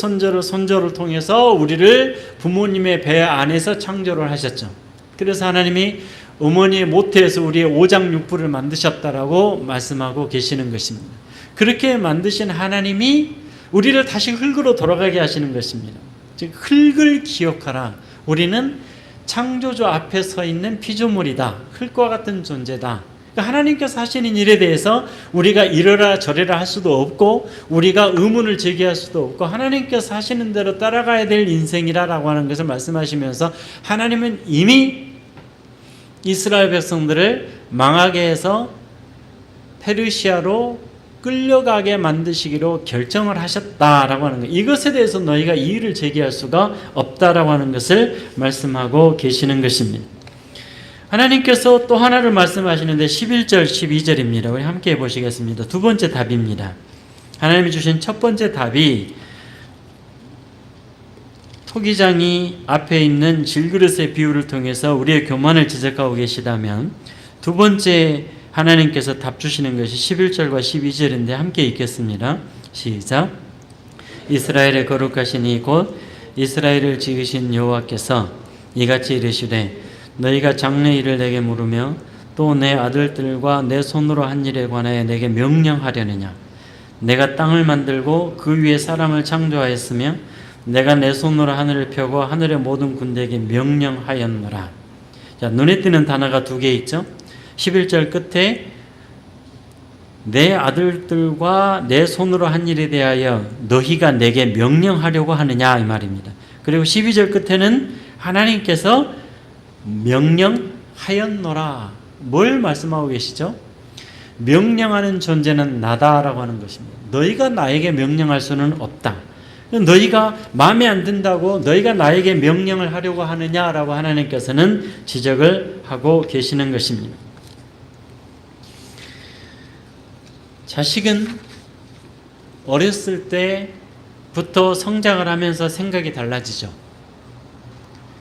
통해서 우리를 부모님의 배 안에서 창조를 하셨죠. 그래서 하나님이 어머니의 모태에서 우리의 오장육부를 만드셨다라고 말씀하고 계시는 것입니다. 그렇게 만드신 하나님이 우리를 다시 흙으로 돌아가게 하시는 것입니다. 즉 흙을 기억하라. 우리는 창조주 앞에 서 있는 피조물이다. 흙과 같은 존재다. 그러니까 하나님께서 하시는 일에 대해서 우리가 이러라 저래라 할 수도 없고, 우리가 의문을 제기할 수도 없고, 하나님께서 하시는 대로 따라가야 될 인생이라고 하는 것을 말씀하시면서, 하나님은 이미 이스라엘 백성들을 망하게 해서 페르시아로 끌려가게 만드시기로 결정을 하셨다라고 하는 것, 이것에 대해서 너희가 이의를 제기할 수가 없다라고 하는 것을 말씀하고 계시는 것입니다. 하나님께서 또 하나를 말씀하시는데 11절 12절입니다. 우리 함께 보시겠습니다. 두 번째 답입니다. 하나님이 주신 첫 번째 답이 토기장이 앞에 있는 질그릇의 비유를 통해서 우리의 교만을 지적하고 계시다면, 두 번째 하나님께서 답 주시는 것이 11절과 12절인데 함께 읽겠습니다. 시작. 이스라엘의 거룩하신 이 곧 이스라엘을 지으신 여호와께서 이같이 이르시되, 너희가 장래 일을 내게 물으며 또 내 아들들과 내 손으로 한 일에 관하여 내게 명령하려느냐? 내가 땅을 만들고 그 위에 사람을 창조하였으며 내가 내 손으로 하늘을 펴고 하늘의 모든 군대에게 명령하였노라. 자, 눈에 띄는 단어가 두 개 있죠. 11절 끝에 내 아들들과 내 손으로 한 일에 대하여 너희가 내게 명령하려고 하느냐 이 말입니다. 그리고 12절 끝에는 하나님께서 명령하였노라. 뭘 말씀하고 계시죠? 명령하는 존재는 나다라고 하는 것입니다. 너희가 나에게 명령할 수는 없다. 너희가 마음에 안 든다고 너희가 나에게 명령을 하려고 하느냐라고 하나님께서는 지적을 하고 계시는 것입니다. 자식은 어렸을 때부터 성장을 하면서 생각이 달라지죠.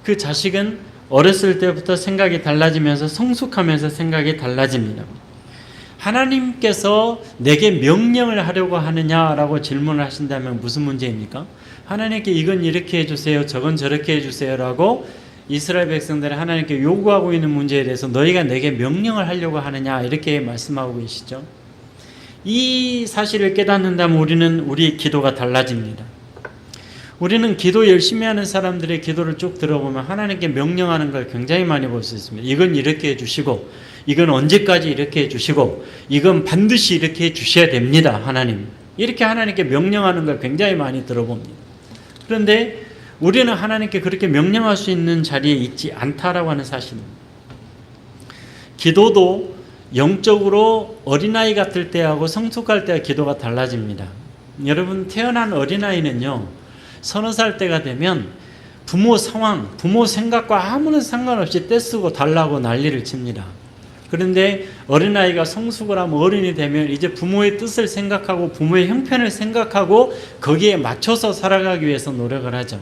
그 자식은 어렸을 때부터 생각이 달라지면서 성숙하면서 생각이 달라집니다. 하나님께서 내게 명령을 하려고 하느냐라고 질문을 하신다면 무슨 문제입니까? 하나님께 이건 이렇게 해주세요, 저건 저렇게 해주세요라고 이스라엘 백성들이 하나님께 요구하고 있는 문제에 대해서 너희가 내게 명령을 하려고 하느냐 이렇게 말씀하고 계시죠. 이 사실을 깨닫는다면 우리 기도가 달라집니다. 우리는 기도 열심히 하는 사람들의 기도를 쭉 들어보면 하나님께 명령하는 걸 굉장히 많이 볼 수 있습니다. 이건 이렇게 해주시고, 이건 언제까지 이렇게 해주시고, 이건 반드시 이렇게 해주셔야 됩니다. 하나님. 이렇게 하나님께 명령하는 걸 굉장히 많이 들어봅니다. 그런데 우리는 하나님께 그렇게 명령할 수 있는 자리에 있지 않다라고 하는 사실입니다. 기도도 영적으로 어린아이 같을 때하고 성숙할 때와 기도가 달라집니다. 여러분, 태어난 어린아이는요, 서너 살 때가 되면 부모 상황, 부모 생각과 아무런 상관없이 떼쓰고 달라고 난리를 칩니다. 그런데 어린아이가 성숙을 하면 어른이 되면 이제 부모의 뜻을 생각하고 부모의 형편을 생각하고 거기에 맞춰서 살아가기 위해서 노력을 하죠.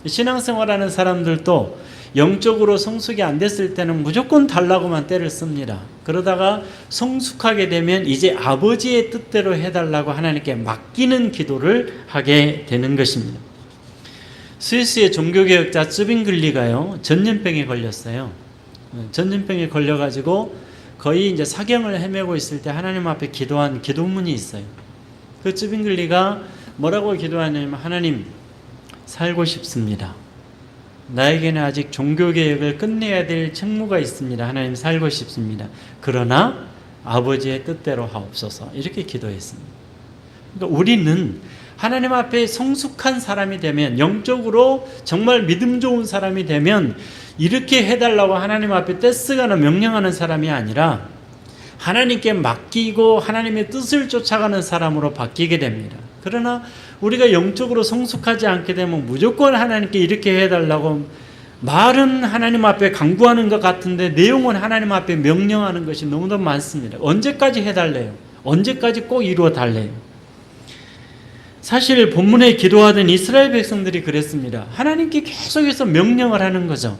신앙생활하는 사람들도 영적으로 성숙이 안 됐을 때는 무조건 달라고만 때를 씁니다. 그러다가 성숙하게 되면 이제 아버지의 뜻대로 해달라고 하나님께 맡기는 기도를 하게 되는 것입니다. 스위스의 종교개혁자 쯔빙글리가요, 전염병에 걸렸어요. 전염병에 걸려가지고 거의 이제 사경을 헤매고 있을 때 하나님 앞에 기도한 기도문이 있어요. 그 쯔빙글리가 뭐라고 기도하냐면, 하나님, 살고 싶습니다. 나에게는 아직 종교개혁을 끝내야 될 책무가 있습니다. 하나님, 살고 싶습니다. 그러나 아버지의 뜻대로 하옵소서. 이렇게 기도했습니다. 그러니까 우리는 하나님 앞에 성숙한 사람이 되면, 영적으로 정말 믿음 좋은 사람이 되면 이렇게 해달라고 하나님 앞에 떼쓰거나 명령하는 사람이 아니라 하나님께 맡기고 하나님의 뜻을 쫓아가는 사람으로 바뀌게 됩니다. 그러나 우리가 영적으로 성숙하지 않게 되면 무조건 하나님께 이렇게 해달라고, 말은 하나님 앞에 강구하는 것 같은데 내용은 하나님 앞에 명령하는 것이 너무나 많습니다. 언제까지 해달래요? 언제까지 꼭 이루어 달래요? 사실 본문에 기도하던 이스라엘 백성들이 그랬습니다. 하나님께 계속해서 명령을 하는 거죠.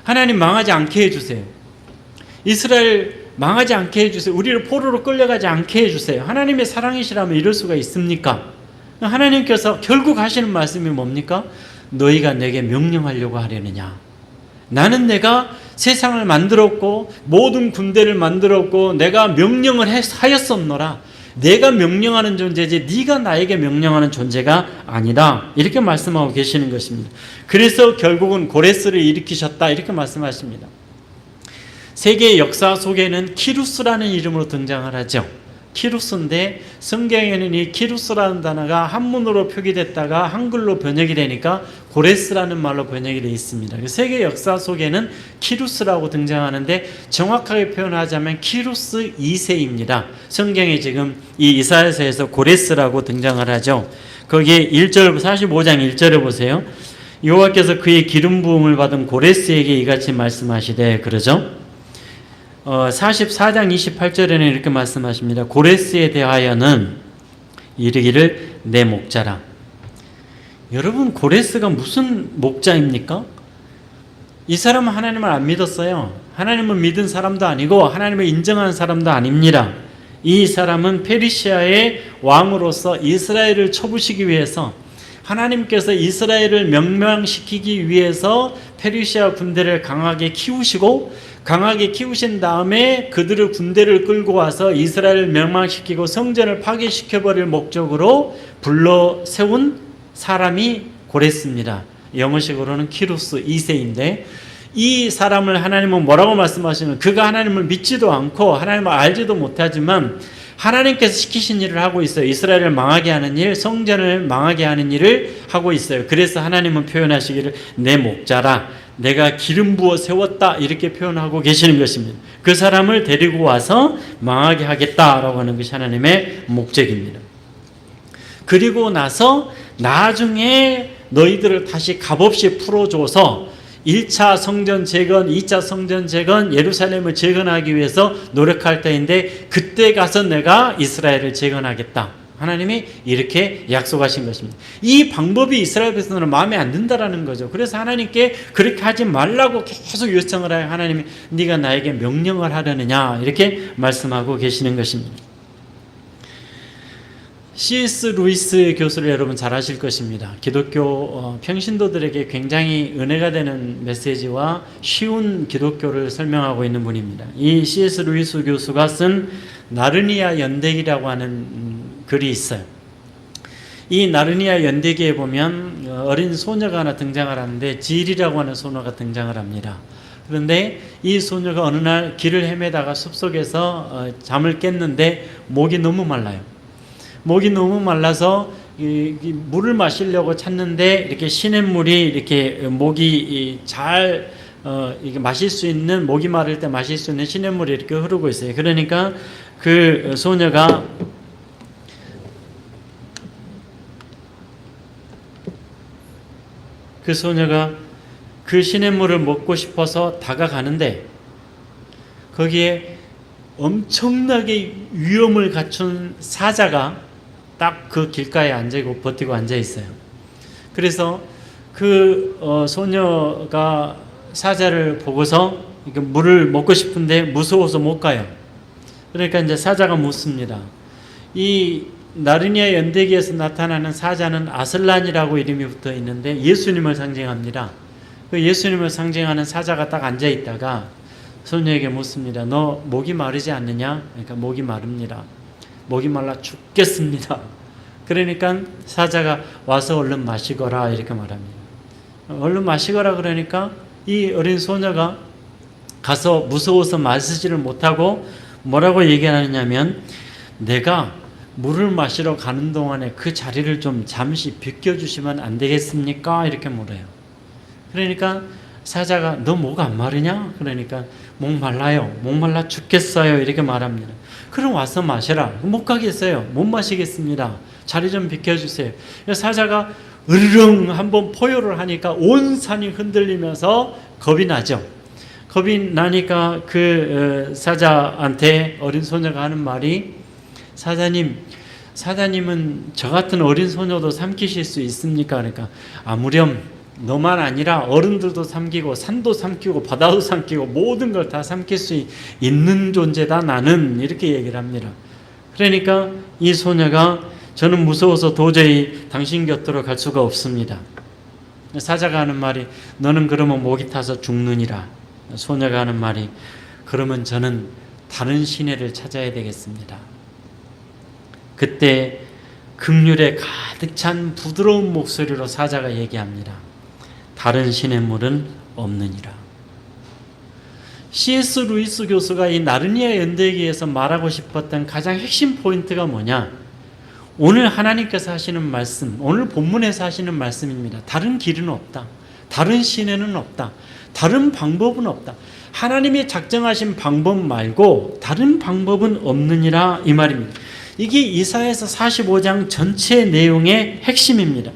하나님, 망하지 않게 해주세요. 이스라엘 망하지 않게 해주세요. 우리를 포로로 끌려가지 않게 해주세요. 하나님의 사랑이시라면 이럴 수가 있습니까? 하나님께서 결국 하시는 말씀이 뭡니까? 너희가 내게 명령하려고 하려느냐? 나는 내가 세상을 만들었고 모든 군대를 만들었고 내가 명령을 하였었노라. 내가 명령하는 존재지 네가 나에게 명령하는 존재가 아니다. 이렇게 말씀하고 계시는 것입니다. 그래서 결국은 고레스를 일으키셨다. 이렇게 말씀하십니다. 세계의 역사 속에는 키루스라는 이름으로 등장을 하죠. 키루스인데 성경에는 이 키루스라는 단어가 한문으로 표기됐다가 한글로 번역이 되니까 고레스라는 말로 번역이 되어 있습니다. 세계 역사 속에는 키루스라고 등장하는데 정확하게 표현하자면 키루스 2세입니다. 성경에 지금 이 이사야서에서 고레스라고 등장을 하죠. 거기에 1절 45장 1절에 보세요. 여호와께서 그의 기름 부음을 받은 고레스에게 이같이 말씀하시되, 그러죠. 44장 28절에는 이렇게 말씀하십니다. 고레스에 대하여는 이르기를 내 목자라. 여러분, 고레스가 무슨 목자입니까? 이 사람은 하나님을 안 믿었어요. 하나님을 믿은 사람도 아니고 하나님을 인정하는 사람도 아닙니다. 이 사람은 페르시아의 왕으로서 이스라엘을 쳐부시기 위해서, 하나님께서 이스라엘을 멸망시키기 위해서 페르시아 군대를 강하게 키우시고, 강하게 키우신 다음에 그들의 군대를 끌고 와서 이스라엘을 멸망시키고 성전을 파괴시켜버릴 목적으로 불러 세운 사람이 고레스입니다. 영어식으로는 키루스 2세인데, 이 사람을 하나님은 뭐라고 말씀하시면, 그가 하나님을 믿지도 않고 하나님을 알지도 못하지만 하나님께서 시키신 일을 하고 있어요. 이스라엘을 망하게 하는 일, 성전을 망하게 하는 일을 하고 있어요. 그래서 하나님은 표현하시기를 내 목자라, 내가 기름 부어 세웠다, 이렇게 표현하고 계시는 것입니다. 그 사람을 데리고 와서 망하게 하겠다라고 하는 것이 하나님의 목적입니다. 그리고 나서 나중에 너희들을 다시 값없이 풀어줘서 1차 성전 재건, 2차 성전 재건, 예루살렘을 재건하기 위해서 노력할 때인데, 그때 가서 내가 이스라엘을 재건하겠다. 하나님이 이렇게 약속하신 것입니다. 이 방법이 이스라엘 백성들은 마음에 안 든다라는 거죠. 그래서 하나님께 그렇게 하지 말라고 계속 요청을 하여 하나님이 네가 나에게 명령을 하려느냐, 이렇게 말씀하고 계시는 것입니다. C.S. 루이스 교수를 여러분 잘 아실 것입니다. 기독교 평신도들에게 굉장히 은혜가 되는 메시지와 쉬운 기독교를 설명하고 있는 분입니다. 이 C.S. 루이스 교수가 쓴 나르니아 연대기라고 하는 글이 있어요. 이 나르니아 연대기에 보면 어린 소녀가 하나 등장을 하는데 질이라고 하는 소녀가 등장을 합니다. 그런데 이 소녀가 어느 날 길을 헤매다가 숲속에서 잠을 깼는데 목이 너무 말라요. 목이 너무 말라서 물을 마시려고 찾는데 이렇게 시냇물이 이렇게 목이 잘 이게 마실 수 있는, 목이 마를 때 마실 수 있는 시냇물이 이렇게 흐르고 있어요. 그러니까 그 소녀가 그 시냇물을 먹고 싶어서 다가가는데 거기에 엄청나게 위험을 갖춘 사자가 딱 그 길가에 앉아있고 버티고 앉아있어요. 그래서 그 소녀가 사자를 보고서 물을 먹고 싶은데 무서워서 못 가요. 그러니까 이제 사자가 묻습니다. 이 나르니아 연대기에서 나타나는 사자는 아슬란이라고 이름이 붙어 있는데 예수님을 상징합니다. 그 예수님을 상징하는 사자가 딱 앉아 있다가 소녀에게 묻습니다. 너 목이 마르지 않느냐? 그러니까 목이 마릅니다. 목이 말라 죽겠습니다. 그러니까 사자가 와서 얼른 마시거라 이렇게 말합니다. 얼른 마시거라 그러니까 이 어린 소녀가 가서 무서워서 마시지를 못하고 뭐라고 얘기하느냐면 내가 물을 마시러 가는 동안에 그 자리를 좀 잠시 비켜주시면 안 되겠습니까? 이렇게 물어요. 그러니까 사자가 너 목 안 마르냐? 그러니까 목 말라요. 목 말라 죽겠어요. 이렇게 말합니다. 그럼 와서 마셔라. 못 가겠어요. 못 마시겠습니다. 자리 좀 비켜주세요. 사자가 으르렁 한번 포효를 하니까 온 산이 흔들리면서 겁이 나죠. 겁이 나니까 그 사자한테 어린 소녀가 하는 말이 사자님은 저 같은 어린 소녀도 삼키실 수 있습니까? 그러니까 아무렴 너만 아니라 어른들도 삼키고 산도 삼키고 바다도 삼키고 모든 걸 다 삼킬 수 있는 존재다 나는, 이렇게 얘기를 합니다. 그러니까 이 소녀가 저는 무서워서 도저히 당신 곁으로 갈 수가 없습니다. 사자가 하는 말이 너는 그러면 목이 타서 죽느니라. 소녀가 하는 말이 그러면 저는 다른 시내를 찾아야 되겠습니다. 그때 긍휼에 가득 찬 부드러운 목소리로 사자가 얘기합니다. 다른 시냇물은 없느니라. C.S. 루이스 교수가 이 나르니아 연대기에서 말하고 싶었던 가장 핵심 포인트가 뭐냐? 오늘 하나님께서 하시는 말씀, 오늘 본문에서 하시는 말씀입니다. 다른 길은 없다. 다른 시내는 없다. 다른 방법은 없다. 하나님이 작정하신 방법 말고 다른 방법은 없느니라, 이 말입니다. 이게 이사야서 45장 전체 내용의 핵심입니다.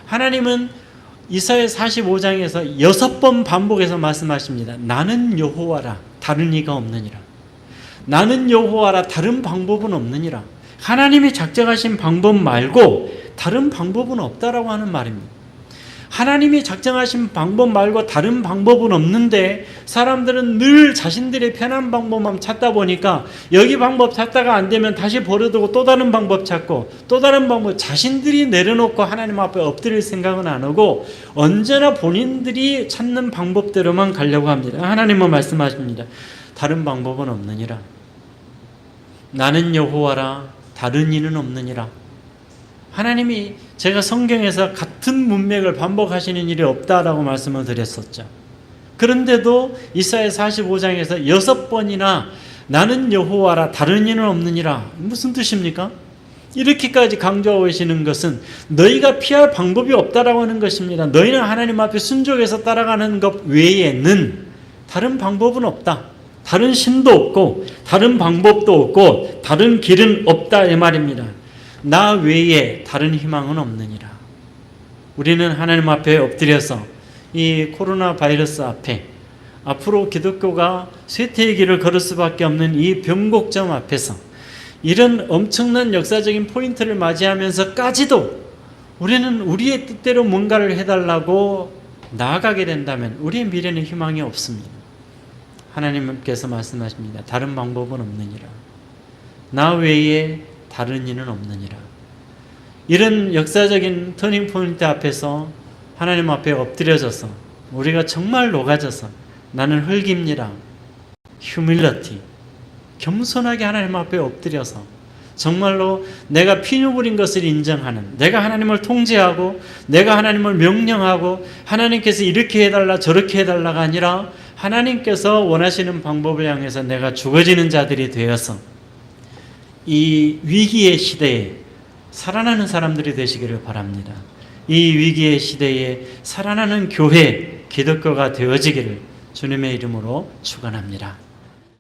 하나님은 이사야 45장에서 6번 반복해서 말씀하십니다. 나는 여호와라, 다른 이가 없느니라. 나는 여호와라, 다른 방법은 없느니라. 하나님이 작정하신 방법 말고 다른 방법은 없다라고 하는 말입니다. 하나님이 작정하신 방법 말고 다른 방법은 없는데 사람들은 늘 자신들의 편한 방법만 찾다 보니까 여기 방법 찾다가 안 되면 다시 버려두고 또 다른 방법 찾고 또 다른 방법, 자신들이 내려놓고 하나님 앞에 엎드릴 생각은 안 하고 언제나 본인들이 찾는 방법대로만 가려고 합니다. 하나님은 말씀하십니다. 다른 방법은 없느니라. 나는 여호와라, 다른 이는 없느니라. 하나님이 제가 성경에서 같은 문맥을 반복하시는 일이 없다라고 말씀을 드렸었죠. 그런데도 이사야 45장에서 6번이나 나는 여호와라, 다른 이는 없느니라. 무슨 뜻입니까? 이렇게까지 강조하고 계시는 것은 너희가 피할 방법이 없다라고 하는 것입니다. 너희는 하나님 앞에 순종해서 따라가는 것 외에는 다른 방법은 없다. 다른 신도 없고 다른 방법도 없고 다른 길은 없다, 이 말입니다. 나 외에 다른 희망은 없느니라. 우리는 하나님 앞에 엎드려서 이 코로나 바이러스 앞에 앞으로 기독교가 쇠퇴의 길을 걸을 수밖에 없는 이 변곡점 앞에서 이런 엄청난 역사적인 포인트를 맞이하면서까지도 우리는 우리의 뜻대로 뭔가를 해달라고 나아가게 된다면 우리의 미래는 희망이 없습니다. 하나님께서 말씀하십니다. 다른 방법은 없느니라. 나 외에 다른 이는 없느니라. 이런 역사적인 터닝포인트 앞에서 하나님 앞에 엎드려져서 우리가 정말 녹아져서 나는 흙입니다. 휴밀러티, 겸손하게 하나님 앞에 엎드려서 정말로 내가 피눈물인 것을 인정하는, 내가 하나님을 통제하고 내가 하나님을 명령하고 하나님께서 이렇게 해달라 저렇게 해달라가 아니라 하나님께서 원하시는 방법을 향해서 내가 죽어지는 자들이 되어서 이 위기의 시대에 살아나는 사람들이 되시기를 바랍니다. 이 위기의 시대에 살아나는 교회, 기독교가 되어지기를 주님의 이름으로 축원합니다.